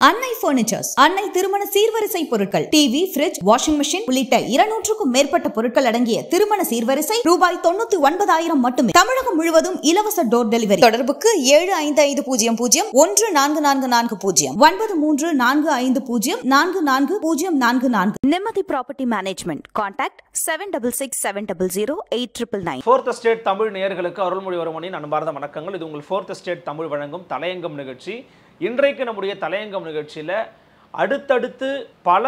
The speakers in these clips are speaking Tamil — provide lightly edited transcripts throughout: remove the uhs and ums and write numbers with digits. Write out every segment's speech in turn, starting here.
அன்னை பர்னிச்சர்ஸ், அன்னை திருமண சீர்வரிசை பொருட்கள், டிவி, ஃபிரிட்ஜ், வாஷிங் மெஷின் உள்ளிட்ட 200க்கும் மேற்பட்ட பொருட்கள் அடங்கிய திருமண சீர்வரிசை ரூபாய் 99,000 மட்டுமே. தமிழகம் முழுவதும் இலவச டோர் டெலிவரி. தொடர்புக்கு 7550144440 9345044044. நிம்மதி property management. Contact 7667008999. Fourth state Tamil நேயர்களுக்கு அருள்மொழிவர்மனின் அன்பார்ந்த வணக்கங்கள். இது உங்கள் ஃபோர்த் ஸ்டேட் தமிழ் வழங்கும் தலையங்கம் நிகழ்ச்சி. இன்றைக்கு நம்முடைய தலையங்கம் நிகழ்ச்சியில் அடுத்தடுத்து பல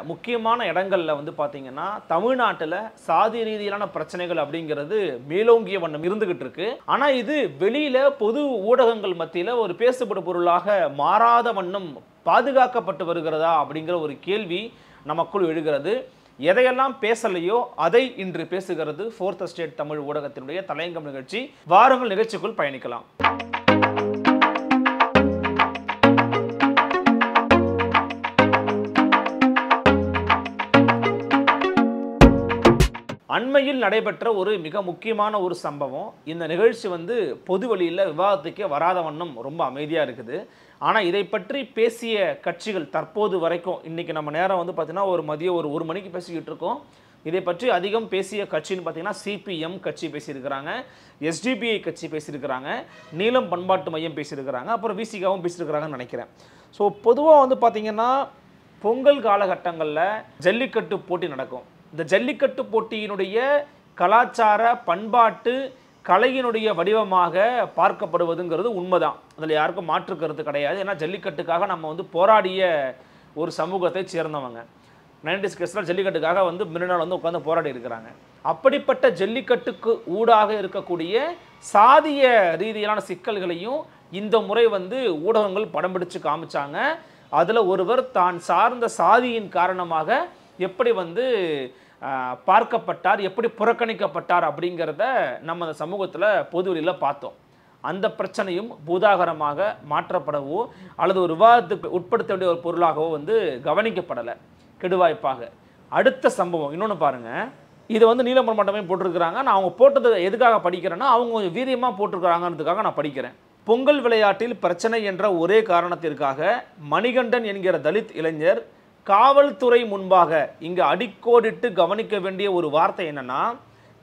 முக்கியமான இடங்களில் வந்து பார்த்திங்கன்னா தமிழ்நாட்டில் சாதி ரீதியிலான பிரச்சனைகள் அப்படிங்கிறது மேலோங்கிய வண்ணம் இருந்துகிட்டு இருக்கு. ஆனால் இது வெளியில் பொது ஊடகங்கள் மத்தியில் ஒரு பேசப்படும் பொருளாக மாறாத வண்ணம் பாதுகாக்கப்பட்டு வருகிறதா அப்படிங்கிற ஒரு கேள்வி நமக்குள் எழுகிறது. எதையெல்லாம் பேசலையோ அதை இன்று பேசுகிறது ஃபோர்த் ஸ்டேட் தமிழ் ஊடகத்தினுடைய தலையங்கம் நிகழ்ச்சி. வாருங்கள் நிகழ்ச்சிக்குள் பயணிக்கலாம். அண்மையில் நடைபெற்ற ஒரு மிக முக்கியமான ஒரு சம்பவம். இந்த நிகழ்ச்சி வந்து பொது வழியில் விவாதத்துக்கே வராத வண்ணம் ரொம்ப அமைதியாக இருக்குது. ஆனால் இதை பற்றி பேசிய கட்சிகள் தற்போது வரைக்கும் இன்றைக்கி நம்ம நேரம் வந்து பார்த்திங்கன்னா மதியம் ஒரு மணிக்கு பேசிக்கிட்டு இருக்கோம். இதை பற்றி அதிகம் பேசிய கட்சின்னு பார்த்திங்கன்னா சிபிஎம் கட்சி பேசியிருக்கிறாங்க, எஸ்டிபிஐ கட்சி பேசியிருக்கிறாங்க, நீலம் பண்பாட்டு மையம் பேசியிருக்கிறாங்க, அப்புறம் விசிகாவும் பேசியிருக்கிறாங்கன்னு நினைக்கிறேன். ஸோ பொதுவாக வந்து பார்த்திங்கன்னா பொங்கல் காலகட்டங்களில் ஜல்லிக்கட்டு போட்டி நடக்கும். இந்த ஜல்லிக்கட்டு போட்டியினுடைய கலாச்சார பண்பாட்டு கலையினுடைய வடிவமாக பார்க்கப்படுவதுங்கிறது உண்மைதான். அதில் யாருக்கும் மாற்று கருத்து கிடையாது. ஏன்னா ஜல்லிக்கட்டுக்காக நம்ம வந்து போராடிய ஒரு சமூகத்தை சேர்ந்தவங்க. 90s கிட்ஸ்லாம் ஜல்லிக்கட்டுக்காக வந்து முன்னாள் வந்து உட்காந்து போராடி இருக்கிறாங்க. அப்படிப்பட்ட ஜல்லிக்கட்டுக்கு ஊடாக இருக்கக்கூடிய சாதிய ரீதியிலான சிக்கல்களையும் இந்த முறை வந்து ஊடகங்கள் படம் பிடிச்சு காமிச்சாங்க. அதில் ஒருவர் தான் சார்ந்த சாதியின் காரணமாக எப்படி வந்து பார்க்கப்பட்டார், எப்படி புறக்கணிக்கப்பட்டார் அப்படிங்கிறத நம்ம அந்த சமூகத்தில் பொதுவெளியில் பார்த்தோம். அந்த பிரச்சனையும் பூதாகரமாக மாற்றப்படவோ அல்லது ஒரு விவாதத்துக்கு உட்படுத்த வேண்டிய ஒரு பொருளாகவோ வந்து கவனிக்கப்படலை கெடுவாய்ப்பாக. அடுத்த சம்பவம் இன்னொன்று பாருங்கள். இது வந்து நீலம் பண்பாட்டு போட்டிருக்கிறாங்க. நான் அவங்க போட்டது எதுக்காக படிக்கிறேன்னா அவங்க கொஞ்சம் வீரியமாக போட்டிருக்கிறாங்கிறதுக்காக நான் படிக்கிறேன். பொங்கல் விளையாட்டில் பிரச்சனை என்ற ஒரே காரணத்திற்காக மணிகண்டன் என்கிற தலித் இளைஞர் காவல்துறை முன்பாக இங்கு அடிக்கோடிட்டு கவனிக்க வேண்டிய ஒரு வார்த்தை என்னன்னா,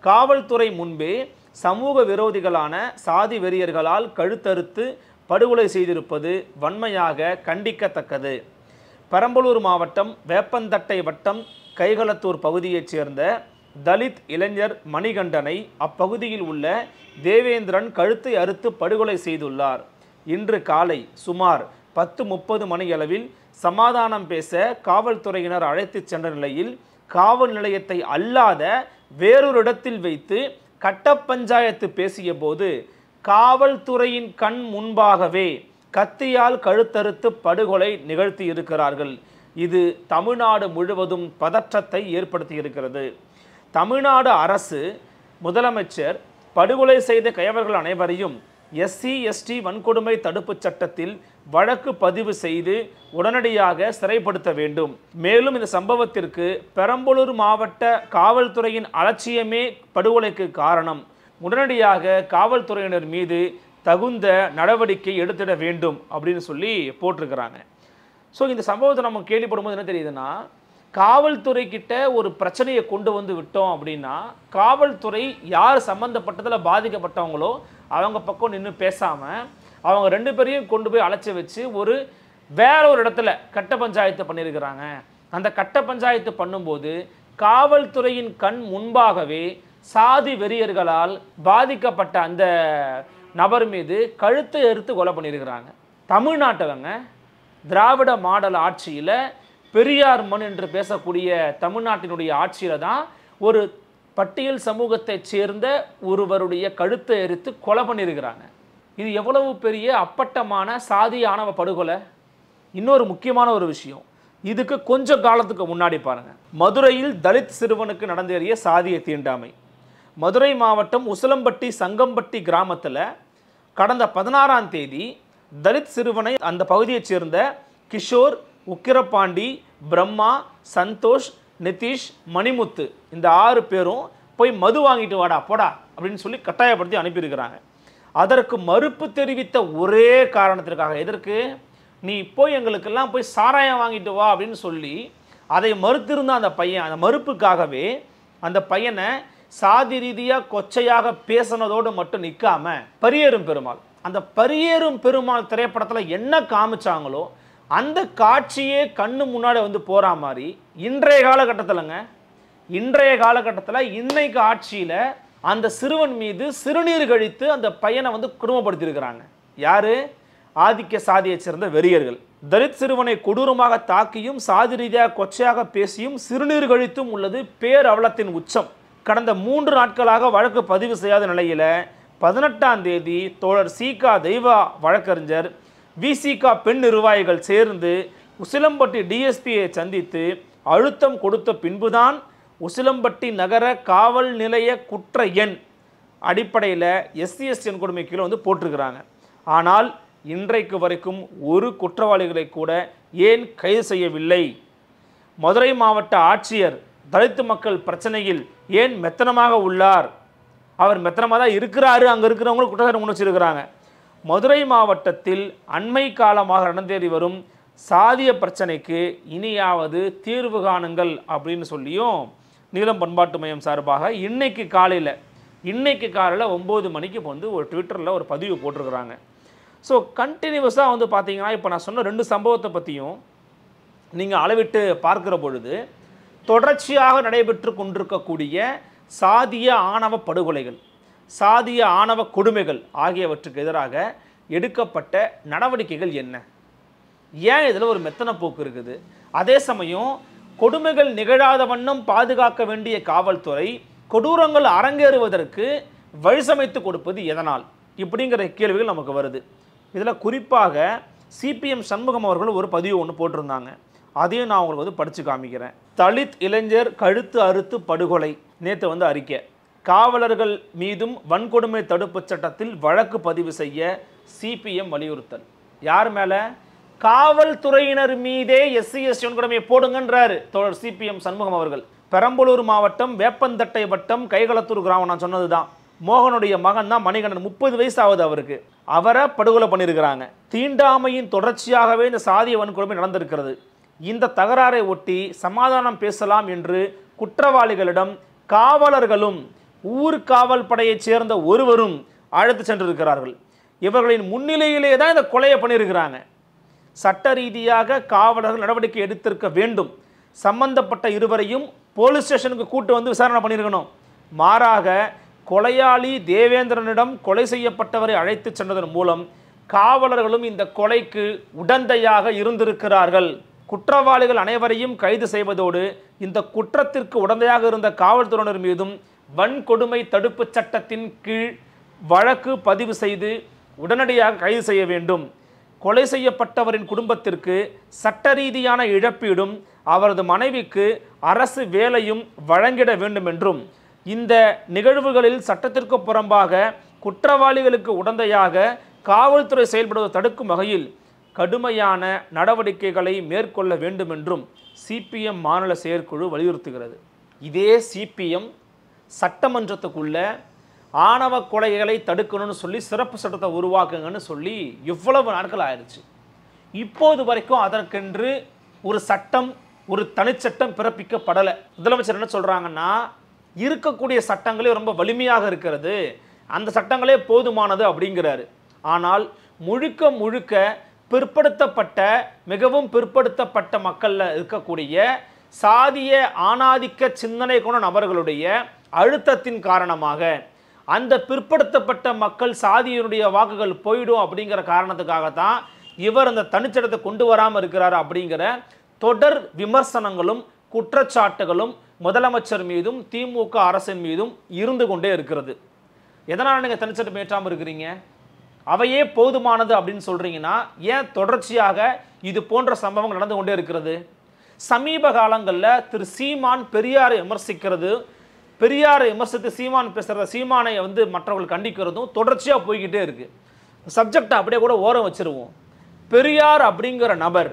காவல்துறை முன்பே சமூக விரோதிகளான சாதி வெறியர்களால் கழுத்தறுத்து படுகொலை செய்திருப்பது வன்மையாக கண்டிக்கத்தக்கது. பெரம்பலூர் மாவட்டம் வேப்பந்தட்டை வட்டம் கைகளத்தூர் பகுதியைச் சேர்ந்த தலித் இளைஞர் மணிகண்டனை அப்பகுதியில் உள்ள தேவேந்திரன் கழுத்தை அறுத்து படுகொலை செய்துள்ளார். இன்று காலை சுமார் 10:30 மணியளவில் சமாதானம் பேச காவல்துறையினர் அழைத்து சென்ற நிலையில் காவல் நிலையத்தை அல்லாத வேறொரு இடத்தில் வைத்து கட்ட பஞ்சாயத்து பேசிய போது காவல்துறையின் கண் முன்பாகவே கத்தியால் கழுத்தறுத்து படுகொலை நிகழ்த்தி இருக்கிறார்கள். இது தமிழ்நாடு முழுவதும் பதற்றத்தை ஏற்படுத்தி இருக்கிறது. தமிழ்நாடு அரசு முதலமைச்சர் படுகொலை செய்த கயவர்கள் அனைவரையும் SC/ST வன்கொடுமை தடுப்பு சட்டத்தில் வழக்கு பதிவு செய்து உடனடியாக சிறைப்படுத்த வேண்டும். மேலும் இந்த சம்பவத்திற்கு பெரம்பலூர் மாவட்ட காவல்துறையின் அலட்சியமே படுகொலைக்கு காரணம். உடனடியாக காவல்துறையினர் மீது தகுந்த நடவடிக்கை எடுத்திட வேண்டும் அப்படின்னு சொல்லி போட்டிருக்கிறாங்க. ஸோ இந்த சம்பவத்தை நம்ம கேள்விப்படும்போது என்ன தெரியுதுன்னா, காவல்துறை கிட்ட ஒரு பிரச்சனையை கொண்டு வந்து விட்டோம் அப்படின்னா காவல்துறை யார் சம்மந்தப்பட்டதில் பாதிக்கப்பட்டவங்களோ அவங்க பக்கம் நின்று பேசாமல் அவங்க 2 பேரையும் கொண்டு போய் அழைச்சி வச்சு வேற ஒரு இடத்துல கட்ட பஞ்சாயத்து பண்ணியிருக்கிறாங்க. அந்த கட்ட பஞ்சாயத்து பண்ணும்போது காவல்துறையின் கண் முன்பாகவே சாதி வெறியர்களால் பாதிக்கப்பட்ட அந்த நபர் மீது கழுத்தை அறுத்து கொலை பண்ணியிருக்கிறாங்க. தமிழ்நாட்டிலங்க திராவிட மாடல் ஆட்சியில் பெரியார் மண் என்று பேசக்கூடிய தமிழ்நாட்டினுடைய ஆட்சியில் தான் ஒரு பட்டியல் சமூகத்தை சேர்ந்த ஒருவருடைய கழுத்தை எரித்து கொலை பண்ணியிருக்கிறாங்க. இது எவ்வளவு பெரிய அப்பட்டமான சாதி ஆணவ படுகொலை. இன்னொரு முக்கியமான ஒரு விஷயம், இதுக்கு கொஞ்சம் காலத்துக்கு முன்னாடி பாருங்க, மதுரையில் தலித் சிறுவனுக்கு நடந்தேறிய சாதிய தீண்டாமை. மதுரை மாவட்டம் உசிலம்பட்டி சங்கம்பட்டி கிராமத்தில் கடந்த 16ஆம் தேதி தலித் சிறுவனை அந்த பகுதியைச் சேர்ந்த கிஷோர், உக்கிரபாண்டி, பிரம்மா, சந்தோஷ், நிதிஷ், மணிமுத்து இந்த 6 பேரும் போய் மது வாங்கிட்டு வாடா போடா அப்படின்னு சொல்லி கட்டாயப்படுத்தி அனுப்பியிருக்கிறாங்க. அதற்கு மறுப்பு தெரிவித்த ஒரே காரணத்திற்காக, எதற்கு? நீ போய் எங்களுக்கெல்லாம் போய் சாராயம் வாங்கிட்டு வா அப்படின்னு சொல்லி அதை மறுத்திருந்த அந்த பையன், அந்த மறுப்புக்காகவே அந்த பையனை சாதி ரீதியாக கொச்சையாக பேசினதோடு மட்டும் நிற்காம பரியேறும் பெருமாள், அந்த பரியேறும் பெருமாள் திரைப்படத்தில் என்ன காமிச்சாங்களோ அந்த காட்சியே கண்ணு முன்னாடி வந்து போகிற மாதிரி இன்றைய காலகட்டத்தில் இன்னைக்கு ஆட்சியில் அந்த சிறுவன் மீது சிறுநீர் கழித்து அந்த பையனை வந்து குடும்பப்படுத்தியிருக்கிறாங்க. யாரு? ஆதிக்க சாதியைச் சேர்ந்த வெறியர்கள். தலித் சிறுவனை கொடூரமாக தாக்கியும் சாதி ரீதியாக கொச்சையாக பேசியும் சிறுநீர் கழித்தும் உள்ளது பேரவலத்தின் உச்சம். கடந்த 3 நாட்களாக வழக்கு பதிவு செய்யாத நிலையில் 18ஆம் தேதி தோழர் சீகா தெய்வா வழக்கறிஞர் விசிகா பெண் நிர்வாகிகள் சேர்ந்து உசிலம்பட்டி டிஎஸ்பியை சந்தித்து அழுத்தம் கொடுத்த பின்புதான் உசிலம்பட்டி நகர காவல் நிலைய குற்ற எண் அடிப்படையில் SC/ST கொடுமை கீழே வந்து போட்டிருக்கிறாங்க. ஆனால் இன்றைக்கு வரைக்கும் ஒரு குற்றவாளிகளை கூட ஏன் கைது செய்யவில்லை? மதுரை மாவட்ட ஆட்சியர் தலித்து மக்கள் பிரச்சனையில் ஏன் மெத்தனமாக உள்ளார்? அவர் மெத்தனமாக தான் இருக்கிறாரு, அங்கே இருக்கிறவங்களும் குற்றச்சாட்டு முன் வச்சிருக்கிறாங்க. மதுரை மாவட்டத்தில் அண்மை காலமாக நடந்தேறி வரும் சாதிய பிரச்சனைக்கு இனியாவது தீர்வு காணுங்கள் அப்படின்னு சொல்லியும் நீலம் பண்பாட்டு மையம் சார்பாக இன்னைக்கு காலையில் 9 மணிக்கு வந்து ஒரு ட்விட்டரில் ஒரு பதிவு போட்டிருக்கிறாங்க. ஸோ கண்டினியூஸாக வந்து பார்த்தீங்கன்னா இப்போ நான் சொன்ன 2 சம்பவத்தை பற்றியும் நீங்கள் அளவிட்டு பார்க்குற பொழுது தொடர்ச்சியாக நடைபெற்று கொண்டிருக்கக்கூடிய சாதிய ஆணவ படுகொலைகள், சாதிய ஆணவ கொடுமைகள் ஆகியவற்றுக்கு எதிராக எடுக்கப்பட்ட நடவடிக்கைகள் என்ன? ஏன் இதில் ஒரு மெத்தன போக்கு இருக்குது? அதே சமயம் கொடுமைகள் நிகழாத வண்ணம் பாதுகாக்க வேண்டிய காவல்துறை கொடூரங்கள் அரங்கேறுவதற்கு வழிசமைத்து கொடுப்பது எதனால்? இப்படிங்கிற கேள்விகள் நமக்கு வருது. இதில் குறிப்பாக CPM சண்முகம் அவர்கள் ஒரு பதிவு ஒன்று போட்டிருந்தாங்க. அதையும் நான் உங்களுக்கு வந்து படித்து காமிக்கிறேன். தலித் இளைஞர் கழுத்து அறுத்து படுகொலை, நேற்று வந்து அறிக்கை. காவலர்கள் மீதும் வன்கொடுமை தடுப்பு சட்டத்தில் வழக்கு பதிவு செய்ய CPM வலியுறுத்தல். யார் மேலே? காவல்துறையினர் மீதே SC/ST வன்கொடுமையை போடுங்கன்றாரு தோழர் CPM சண்முகம் அவர்கள். பெரம்பலூர் மாவட்டம் வேப்பந்தட்டை வட்டம் கைகளத்தூர் கிராமம், நான் சொன்னது தான். மோகனுடைய மகன் தான் மணிகண்டன், 30 வயசு ஆகுது அவருக்கு. அவரை படுகொலை பண்ணியிருக்கிறாங்க. தீண்டாமையின் தொடர்ச்சியாகவே இந்த சாதிய வன்கொடுமை நடந்திருக்கிறது. இந்த தகராறை ஒட்டி சமாதானம் பேசலாம் என்று குற்றவாளிகளிடம் காவலர்களும் ஊர் காவல் படையைச் சேர்ந்த ஒருவரும் அழைத்து சென்றிருக்கிறார்கள். இவர்களின் முன்னிலையிலே தான் இந்த கொலையை பண்ணியிருக்கிறாங்க. சட்ட ரீதியாக காவலர்கள் நடவடிக்கை எடுத்திருக்க வேண்டும். சம்பந்தப்பட்ட இருவரையும் போலீஸ் ஸ்டேஷனுக்கு கூட்டு வந்து விசாரணை பண்ணியிருக்கணும். மாறாக கொலையாளி தேவேந்திரனிடம் கொலை செய்யப்பட்டவரை அழைத்து சென்றதன் மூலம் காவலர்களும் இந்த கொலைக்கு உடந்தையாக இருந்திருக்கிறார்கள். குற்றவாளிகள் அனைவரையும் கைது செய்வதோடு இந்த குற்றத்திற்கு உடந்தையாக இருந்த காவல்துறையினர் மீதும் வன்கொடுமை தடுப்பு சட்டத்தின் கீழ் வழக்கு பதிவு செய்து உடனடியாக கைது செய்ய வேண்டும். கொலை செய்யப்பட்டவரின் குடும்பத்திற்கு சட்ட ரீதியான இழப்பீடும் அவரது மனைவிக்கு அரசு வேலையும் வழங்கிட வேண்டும் என்றும், இந்த நிகழ்வுகளில் சட்டத்திற்கு புறம்பாக குற்றவாளிகளுக்கு உடந்தையாக காவல்துறை செயல்படுவதை தடுக்கும் வகையில் கடுமையான நடவடிக்கைகளை மேற்கொள்ள வேண்டும் என்றும் CPM மாநில செயற்குழு வலியுறுத்துகிறது. இதே CPM சட்டமன்றத்துக்குள்ள ஆணவ கொலைகளை தடுக்கணும்னு சொல்லி சிறப்பு சட்டத்தை உருவாக்குங்கன்னு சொல்லி எவ்வளவு நாட்கள் ஆயிடுச்சு. இப்போது வரைக்கும் அதற்கென்று ஒரு சட்டம், ஒரு தனிச்சட்டம் பிறப்பிக்கப்படலை. முதலமைச்சர் என்ன சொல்றாங்கன்னா, இருக்கக்கூடிய சட்டங்களே ரொம்ப வலிமையாக இருக்கிறது, அந்த சட்டங்களே போதுமானது அப்படிங்கிறாரு. ஆனால் முழுக்க முழுக்க பிற்படுத்தப்பட்ட, மிகவும் பிற்படுத்தப்பட்ட மக்களில் இருக்கக்கூடிய சாதிய ஆணாதிக்க சிந்தனை கொண்ட நபர்களுடைய அழுத்தத்தின் காரணமாக அந்த பிற்படுத்தப்பட்ட மக்கள் சாதியினுடைய வாக்குகள் போயிடும் அப்படிங்கிற காரணத்துக்காகத்தான் இவர் அந்த தனிச்சட்டத்தை கொண்டு வராமல் இருக்கிறார் அப்படிங்கிற தொடர் விமர்சனங்களும் குற்றச்சாட்டுகளும் முதலமைச்சர் மீதும் திமுக அரசின் மீதும் இருந்து கொண்டே இருக்கிறது. எதனால் நீங்கள் தனிச்சட்டம் ஏற்றாமல் இருக்கிறீங்க? அவையே போதுமானது அப்படின்னு சொல்றீங்கன்னா ஏன் தொடர்ச்சியாக இது போன்ற சம்பவங்கள் நடந்து கொண்டே இருக்கிறது? சமீப காலங்களில் திரு சீமான் பெரியாரை விமர்சிக்கிறது, பெரியாரை விமர்சித்து சீமான் பேசுகிறத, சீமானை வந்து மற்றவர்கள் கண்டிக்கிறதும் தொடர்ச்சியாக போய்கிட்டே இருக்கு. சப்ஜெக்டை அப்படியே கூட ஓரம் வச்சிருவோம். பெரியார் அப்படிங்கிற நபர்,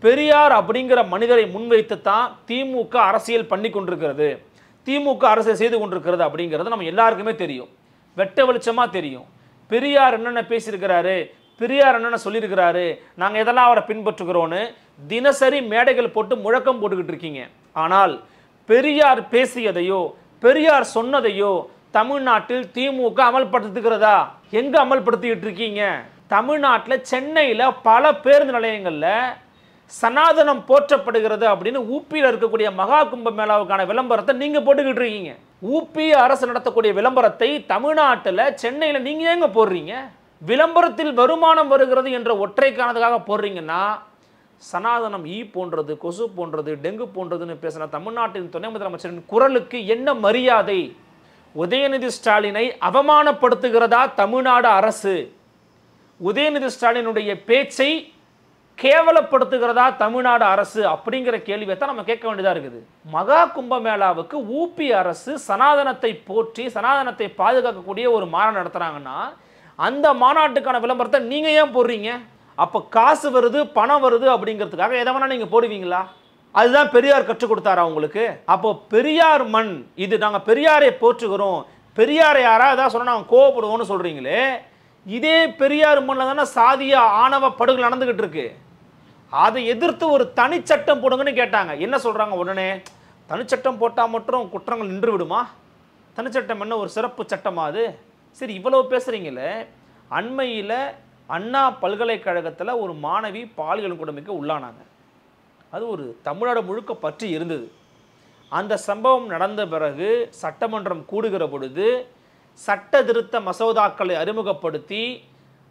பெரியார் அப்படிங்கிற மனிதரை முன்வைத்து தான் திமுக அரசியல் பண்ணி கொண்டிருக்கிறது, திமுக அரசியல் செய்து கொண்டிருக்கிறது அப்படிங்கிறது நம்ம எல்லாருக்குமே தெரியும், வெட்ட வெளிச்சமாக தெரியும். பெரியார் என்னென்ன பேசியிருக்கிறாரு, பெரியார் என்ன சொல்லியிருக்கிறாரு, நாங்கள் எதெல்லாம் அவரை பின்பற்றுகிறோன்னு தினசரி மேடைகள் போட்டு முழக்கம் போட்டுக்கிட்டு இருக்கீங்க. ஆனால் பெரியார் பேசியதையோ பெரியார் சொன்னதையோ தமிழ்நாட்டில் திமுக அமல்படுத்துகிறதா? எங்க அமல்படுத்திக்கிட்டு இருக்கீங்க? தமிழ்நாட்டில் சென்னையில் பல பேருந்து நிலையங்களில் சனாதனம் போற்றப்படுகிறது அப்படின்னு ஊப்பியில் இருக்கக்கூடிய மகா கும்ப மேளாவுக்கான விளம்பரத்தை நீங்க போட்டுக்கிட்டு இருக்கீங்க. ஊப்பி அரசு நடத்தக்கூடிய விளம்பரத்தை தமிழ்நாட்டில் சென்னையில் நீங்க ஏங்க போடுறீங்க? விளம்பரத்தில் வருமானம் வருகிறது என்ற ஒற்றை காரணத்துக்காக போடுறீங்கன்னா, சனாதனம் ஈ போன்றது, கொசு போன்றது, டெங்கு போன்றதுன்னு பேசின தமிழ்நாட்டின் துணை முதலமைச்சரின் குரலுக்கு என்ன மரியாதை? உதயநிதி ஸ்டாலினை அவமானப்படுத்துகிறதா தமிழ்நாடு அரசு? உதயநிதி ஸ்டாலினுடைய பேச்சை கேவலப்படுத்துகிறதா தமிழ்நாடு அரசு? அப்படிங்கிற கேள்வியை தான் நம்ம கேட்க வேண்டியதா இருக்குது. மகா கும்பமேளாவுக்கு ஊபி அரசு சனாதனத்தை போற்றி சனாதனத்தை பாதுகாக்கக்கூடிய ஒரு மாநாடு நடத்துறாங்கன்னா, அந்த மாநாட்டுக்கான விளம்பரத்தை நீங்க ஏன் போடுறீங்க? அப்ப காசு வருது, பணம் வருது அப்படிங்கிறதுக்காக எதை வேணா நீங்க போடுவீங்களா? அதுதான் பெரியார் கற்றுக் கொடுத்தாரா உங்களுக்கு? அப்போ பெரியார் மண் இது, நாங்க பெரியாரை போற்றுகிறோம், பெரியாரை யாராவது ஏதாவது சொன்னா நாங்க கோவப்படுவோம்னு சொல்றீங்களே, இதே பெரியார் மண்ணில் தானே சாதிய ஆணவ படுகொலை நடந்துகிட்டு இருக்கு. அதை எதிர்த்து ஒரு தனிச்சட்டம் போடுங்கன்னு கேட்டாங்க. என்ன சொல்றாங்க உடனே? தனிச்சட்டம் போட்டால் மட்டும் குற்றங்கள் நின்று விடுமா? தனிச்சட்டம் என்ன ஒரு சிறப்பு சட்டமா அது? சரி, இவ்வளவு பேசுறீங்களே, அண்மையில் அண்ணா பல்கலைக்கழகத்தில் ஒரு மாணவி பாலியல் கொடுமைக்கு உள்ளானாங்க. அது ஒரு தமிழ்நாடு முழுக்க பற்றி இருந்தது. அந்த சம்பவம் நடந்த பிறகு சட்டமன்றம் கூடுகிற பொழுது சட்ட திருத்த மசோதாக்களை அறிமுகப்படுத்தி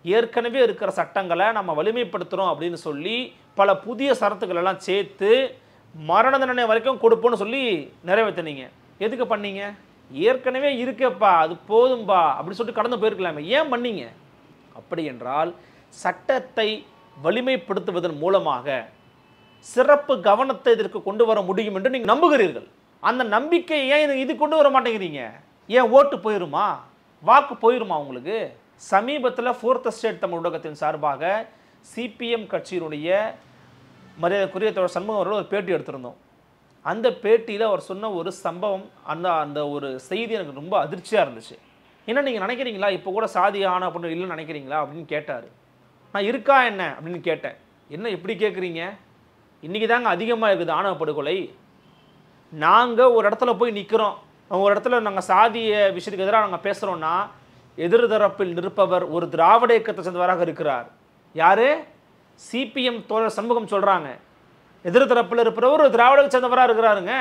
ஏற்கனவே இருக்கிற சட்டங்களை நம்ம வலிமைப்படுத்துகிறோம் அப்படின்னு சொல்லி பல புதிய சரத்துக்கள் எல்லாம் சேர்த்து மரண தண்டனை வரைக்கும் கொடுப்போன்னு சொல்லி நிறைவேற்றினீங்க. எதுக்கு பண்ணீங்க? ஏற்கனவே இருக்கப்பா, அது போதும்பா அப்படின்னு சொல்லிட்டு கடந்து போயிருக்கலாமே, ஏன் பண்ணீங்க? அப்படி என்றால் சட்டத்தை வலிமைப்படுத்துவதன் மூலமாக சிறப்பு கவனத்தை இதற்கு கொண்டு வர முடியும் என்று நீங்கள் நம்புகிறீர்கள். அந்த நம்பிக்கையை ஏன் இது கொண்டு வர மாட்டேங்கிறீங்க? ஏன் ஓட்டு போயிருமா? வாக்கு போயிருமா உங்களுக்கு? சமீபத்தில் 4th எஸ்டேட் தமிழ் ஊடகத்தின் சார்பாக சிபிஎம் கட்சியினுடைய மரியாதைக்குரிய தோழர் சண்முகம் அவர்கள் ஒரு பேட்டி எடுத்திருந்தோம். அந்த பேட்டியில் அவர் சொன்ன ஒரு சம்பவம், அந்த ஒரு செய்தி எனக்கு ரொம்ப அதிர்ச்சியாக இருந்துச்சு. என்ன நீங்கள் நினைக்கிறீங்களா இப்போ கூட சாதி ஆணவ படுகொலை இல்லைன்னு நினைக்கிறீங்களா அப்படின்னு கேட்டார். நான் இருக்கா என்ன அப்படின்னு கேட்டேன். என்ன எப்படி கேட்குறீங்க? இன்றைக்கி தாங்க அதிகமாக இருக்குது ஆணவ படுகொலை. நாங்கள் ஒரு இடத்துல போய் நிற்கிறோம், ஒரு இடத்துல நாங்கள் சாதிய விஷயத்துக்கு எதிராக நாங்கள் பேசுகிறோன்னா எதிர்தரப்பில் நிற்பவர் ஒரு திராவிட இயக்கத்தை சேர்ந்தவராக இருக்கிறார். யார்? சிபிஎம் தோழர் சண்முகம் சொல்கிறாங்க. எதிர்தரப்பில் இருப்பவர் ஒரு திராவிட சேர்ந்தவராக இருக்கிறாருங்க.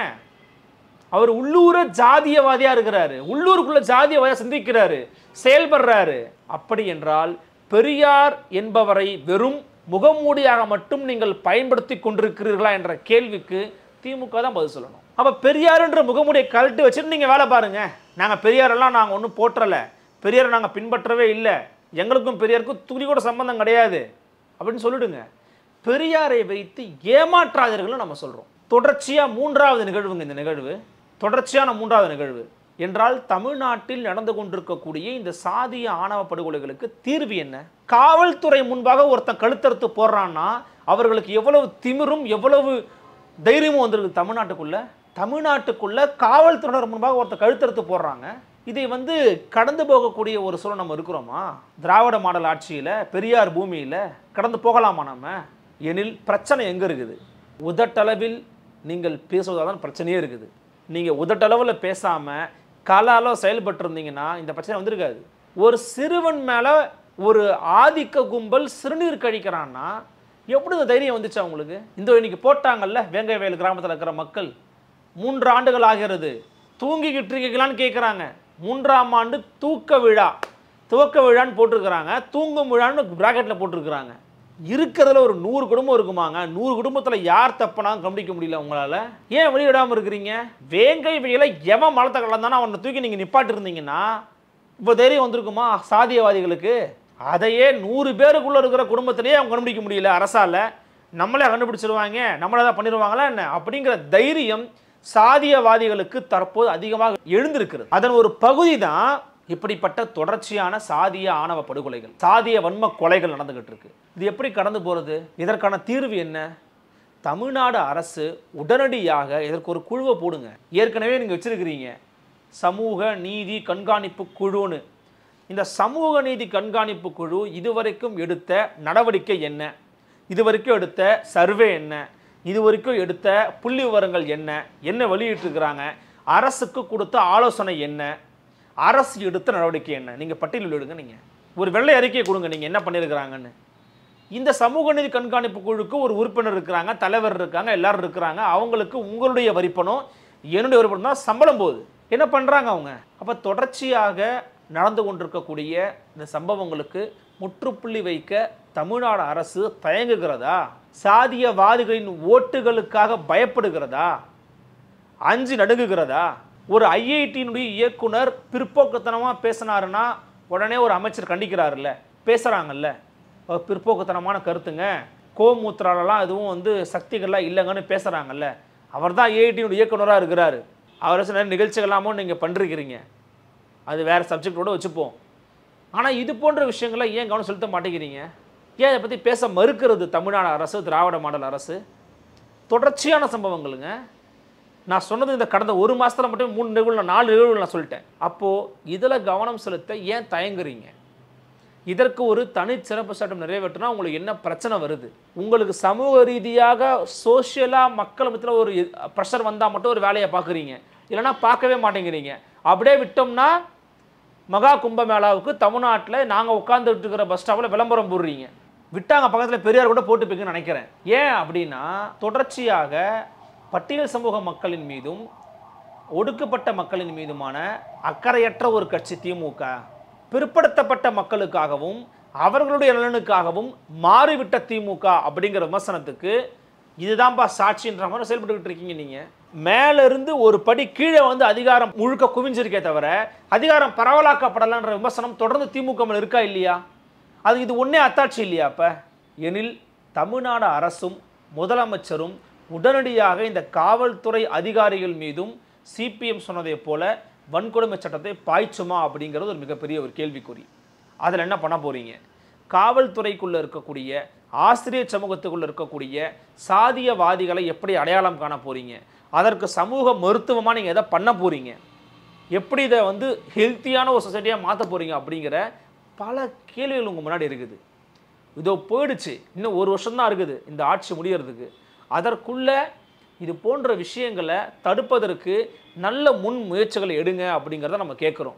அவர் உள்ளூர ஜாதியவாதியாக இருக்கிறாரு, உள்ளூருக்குள்ள ஜாதியவாதியாக சிந்திக்கிறாரு, செயல்படுறாரு. அப்படி என்றால் பெரியார் என்பவரை வெறும் முகமூடியாக மட்டும் நீங்கள் பயன்படுத்தி கொண்டிருக்கிறீர்களா என்ற கேள்விக்கு திமுக தான் பதில் சொல்லணும். அப்போ பெரியார் என்ற முகமூடியை கழட்டி வச்சுட்டு நீங்கள் வேலை பாருங்க. நாங்கள் பெரியாரெல்லாம் நாங்கள் ஒன்றும் போற்றலை, பெரியாரை நாங்கள் பின்பற்றவே இல்லை, எங்களுக்கும் பெரியாருக்கும் துளி கூட சம்பந்தம் கிடையாது அப்படின்னு சொல்லிடுங்க. பெரியாரை வைத்து ஏமாற்றாதீர்கள் நம்ம சொல்கிறோம். தொடர்ச்சியாக 3வது நிகழ்வுங்க இந்த நிகழ்வு, தொடர்ச்சியான 3வது நிகழ்வு என்றால் தமிழ்நாட்டில் நடந்து கொண்டிருக்கக்கூடிய இந்த சாதிய ஆணவ படுகொலைகளுக்கு தீர்வு என்ன? காவல்துறை முன்பாக ஒருத்தன் கழுத்தறுத்து போடுறான்னா அவர்களுக்கு எவ்வளவு திமிரும் எவ்வளவு தைரியமும் வந்திருக்கு தமிழ்நாட்டுக்குள்ள காவல்துறையினர் முன்பாக ஒருத்தர் கழுத்தறுத்து போடுறாங்க. இதை கடந்து போகக்கூடிய ஒரு சூழல் நம்ம இருக்கிறோமா? திராவிட மாடல் ஆட்சியில் பெரியார் பூமியில் கடந்து போகலாமா நம்ம? எனில் பிரச்சனை எங்கே இருக்குது? உதட்டளவில் நீங்கள் பேசுவதால் தான் பிரச்சனையே இருக்குது. நீங்கள் உதட்டளவில் பேசாமல் கலாலோ செயல்பட்டு இருந்தீங்கன்னா இந்த பிரச்சனை வந்திருக்காது. ஒரு சிறுவன் மேலே ஒரு ஆதிக்க கும்பல் சிறுநீர் கழிக்கிறான்னா எப்படி இந்த தைரியம் வந்துச்சு அவங்களுக்கு? இந்த இன்னைக்கு போட்டாங்கல்ல வேங்கை வயல் கிராமத்தில் இருக்கிற மக்கள், 3 ஆண்டுகள் ஆகிறது, தூங்கிக்கிட்டு இருக்கீங்களான்னு கேட்குறாங்க. 3ஆம் ஆண்டு துவக்க விழான்னு போட்டிருக்கிறாங்க, தூங்கும் விழான்னு பிராக்கெட்டில் போட்டிருக்கிறாங்க. இருக்கிறதுல ஒரு 100 குடும்பம் இருக்குமாங்க. 100 குடும்பத்தில் யார் தப்புனாலும் கண்டிக்க முடியல உங்களால். ஏன் வெளியிடாமல் இருக்கிறீங்க? வேங்கை வயலை எவன் மலத்தை கலந்தானோ அவனை தூக்கி நீங்கள் நிப்பாட்டி இருந்தீங்கன்னா இப்போ தைரியம் வந்திருக்குமா சாதியவாதிகளுக்கு? அதையே 100 பேருக்குள்ளே இருக்கிற குடும்பத்திலேயே அவங்க கண்டுபிடிக்க முடியல அரசால், நம்மளே கண்டுபிடிச்சிருவாங்க, நம்மளே தான் பண்ணிடுவாங்களா என்ன அப்படிங்கிற தைரியம் சாதியவாதிகளுக்கு தற்போது அதிகமாக எழுந்திருக்கிறது. அதன் ஒரு பகுதி தான் இப்படிப்பட்ட தொடர்ச்சியான சாதிய ஆணவ படுகொலைகள், சாதிய வன்ம கொலைகள் நடந்துகிட்டு இருக்கு. இது எப்படி கடந்து போறது? இதற்கான தீர்வு என்ன? தமிழ்நாடு அரசு உடனடியாக இதற்கு ஒரு குழுவை போடுங்க. ஏற்கனவே நீங்க வச்சிருக்கிறீங்க சமூக நீதி கண்காணிப்பு குழுன்னு. இந்த சமூக நீதி கண்காணிப்பு குழு இதுவரைக்கும் எடுத்த நடவடிக்கை என்ன, இதுவரைக்கும் எடுத்த சர்வே என்ன, இதுவரைக்கும் எடுத்த புள்ளி விவரங்கள் என்ன, என்ன வெளியிட்டிருக்கிறாங்க, அரசுக்கு கொடுத்த ஆலோசனை என்ன, அரசு எடுத்த நடவடிக்கை என்ன, நீங்கள் பட்டியலில் எடுங்க. நீங்கள் ஒரு வெள்ளை அறிக்கையை கொடுங்க நீங்கள் என்ன பண்ணியிருக்கிறாங்கன்னு. இந்த சமூக நீதி கண்காணிப்பு குழுக்கு ஒரு உறுப்பினர் இருக்கிறாங்க, தலைவர் இருக்காங்க, எல்லாரும் இருக்கிறாங்க. அவங்களுக்கு உங்களுடைய வரிப்பணம் என்னுடைய வரிப்பணம் தான் சம்பளம் போகுது. என்ன பண்ணுறாங்க அவங்க? அப்போ தொடர்ச்சியாக நடந்து கொண்டிருக்கக்கூடிய இந்த சம்பவங்களுக்கு முற்றுப்புள்ளி வைக்க தமிழ்நாடு அரசு தயங்குகிறதா? சாதியவாதிகளின் ஓட்டுகளுக்காக பயப்படுகிறதா? அஞ்சு நடுங்குகிறதா? ஒரு ஐஐடியினுடைய இயக்குனர் பிற்போக்குத்தனமாக பேசினாருன்னா உடனே ஒரு அமைச்சர் கண்டிக்கிறாருல்ல, பேசுகிறாங்கல்ல, பிற்போக்குத்தனமான கருத்துங்க, கோமூத்திராலெலாம் எதுவும் சக்திகள்லாம் இல்லைங்கன்னு பேசுகிறாங்கல்ல, அவர் தான் ஐஐடியினுடைய இயக்குனராக இருக்கிறாரு. அவர் சில நிகழ்ச்சிகளாமோ நீங்கள் பண்ணிருக்கிறீங்க, அது வேறு சப்ஜெக்டோடு வச்சுப்போம். ஆனால் இது போன்ற விஷயங்களை ஏன் கவனம் செலுத்த மாட்டேங்கிறீங்க? ஏன் இதை பற்றி பேச மறுக்கிறது தமிழ்நாடு அரசு, திராவிட மாடல் அரசு? தொடர்ச்சியான சம்பவங்களுங்க. நான் சொன்னது இந்த கடந்த ஒரு மாதத்தில் மட்டும் 3 நிகழ்வுகள் 4 நிகழ்வுகள் நான் சொல்லிட்டேன். அப்போது இதில் கவனம் செலுத்த ஏன் தயங்குறீங்க? இதற்கு ஒரு தனி சிறப்பு சட்டம் நிறைவேற்றினா உங்களுக்கு என்ன பிரச்சனை வருது? உங்களுக்கு சமூக ரீதியாக சோஷியலாக மக்கள் மத்தியில் ஒரு ப்ரெஷர் வந்தால் மட்டும் ஒரு வேலையை பார்க்குறீங்க, இல்லைனா பார்க்கவே மாட்டேங்கிறீங்க. அப்படியே விட்டோம்னா மகா கும்பமேளாவுக்கு தமிழ்நாட்டில் நாங்கள் உட்காந்துட்டு இருக்கிற பஸ் ஸ்டாப்பில் விளம்பரம் போடுறீங்க. விட்டாங்க பக்கத்தில் பெரியார் கூட போட்டுப்பீங்கன்னு நினைக்கிறேன். ஏன் அப்படின்னா தொடர்ச்சியாக பட்டியல் சமூக மக்களின் மீதும் ஒடுக்கப்பட்ட மக்களின் மீதுமான அக்கறையற்ற ஒரு கட்சி திமுக. பிற்படுத்தப்பட்ட மக்களுக்காகவும் அவர்களுடைய நலனுக்காகவும் மாறிவிட்ட திமுக அப்படிங்கிற விமர்சனத்துக்கு இதுதான்ப்பா சாட்சின்ற மாதிரி செயல்பட்டுக்கிட்டு இருக்கீங்க. நீங்கள் மேலிருந்து ஒரு படி கீழே அதிகாரம் முழுக்க குவிஞ்சிருக்கே தவிர அதிகாரம் பரவலாக்கப்படலான்ற விமர்சனம் தொடர்ந்து திமுக மேல இருக்கா இல்லையா? அது இது ஒன்றே அத்தாட்சி இல்லையா? அப்போ எனில் தமிழ்நாடு அரசும் முதலமைச்சரும் உடனடியாக இந்த காவல்துறை அதிகாரிகள் மீதும் சிபிஎம் சொன்னதை போல வன்கொடுமை சட்டத்தை பாய்ச்சுமா அப்படிங்கிறது ஒரு மிகப்பெரிய ஒரு கேள்விக்குறி. அதில் என்ன பண்ண போகிறீங்க? காவல்துறைக்குள்ளே இருக்கக்கூடிய ஆசிரியர் சமூகத்துக்குள்ளே இருக்கக்கூடிய சாதியவாதிகளை எப்படி அடையாளம் காண போகிறீங்க? அதற்கு சமூக மருத்துவமாக நீங்கள் எதை பண்ண போகிறீங்க? எப்படி இதை ஹெல்த்தியான ஒரு சொசைட்டியாக மாற்ற போகிறீங்க? அப்படிங்கிற பல கேள்விகள் உங்கள் முன்னாடி இருக்குது. இதோ போயிடுச்சு, இன்னும் 1 வருஷம்தான் இருக்குது இந்த ஆட்சி முடியறதுக்கு. அதற்குள்ளே இது போன்ற விஷயங்களை தடுப்பதற்கு நல்ல முன் முயற்சிகளை எடுங்க அப்படிங்கிறத நம்ம கேட்குறோம்.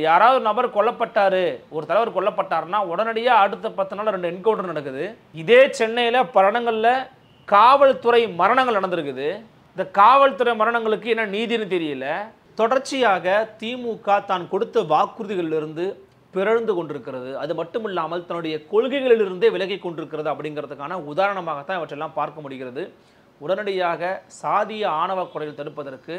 யாராவது நபர் கொல்லப்பட்டார், ஒரு தலைவர் கொல்லப்பட்டாருன்னா உடனடியாக அடுத்த 10 நாள் 2 என்கவுண்டர் நடக்குது. இதே சென்னையில் பல இடங்களில் காவல்துறை மரணங்கள் நடந்திருக்குது. இந்த காவல்துறை மரணங்களுக்கு என்ன நீதினு தெரியல. தொடர்ச்சியாக திமுக தான் கொடுத்த வாக்குறுதிகளிலிருந்து பிறழ்ந்து கொண்டிருக்கிறது. அது மட்டும் இல்லாமல் தன்னுடைய கொள்கைகளிலிருந்தே விலகி கொண்டிருக்கிறது அப்படிங்கிறதுக்கான உதாரணமாகத்தான் இவற்றெல்லாம் பார்க்க முடிகிறது. உடனடியாக சாதிய ஆணவ கொலைகள் தடுப்பதற்கு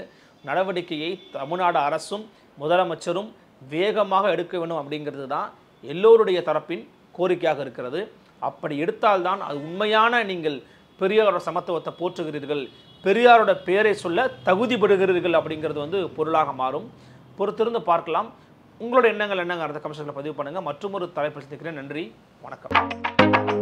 நடவடிக்கையை தமிழ்நாடு அரசும் முதலமைச்சரும் வேகமாக எடுக்க வேண்டும் அப்படிங்கிறது தான் எல்லோருடைய தரப்பின் கோரிக்கையாக இருக்கிறது. அப்படி எடுத்தால்தான் அது உண்மையான நீங்கள் பெரியாரோட சமத்துவத்தை போற்றுகிறீர்கள், பெரியாரோட பெயரை சொல்ல தகுதிப்படுகிறீர்கள் அப்படிங்கிறது பொருளாக மாறும். பொறுத்திருந்து பார்க்கலாம். உங்களோட எண்ணங்கள் என்னங்க கமெண்ட் செக்ஷனில் பதிவு பண்ணுங்கள். மற்றும் ஒரு தலைப்பு சந்திக்கிறேன். நன்றி, வணக்கம்.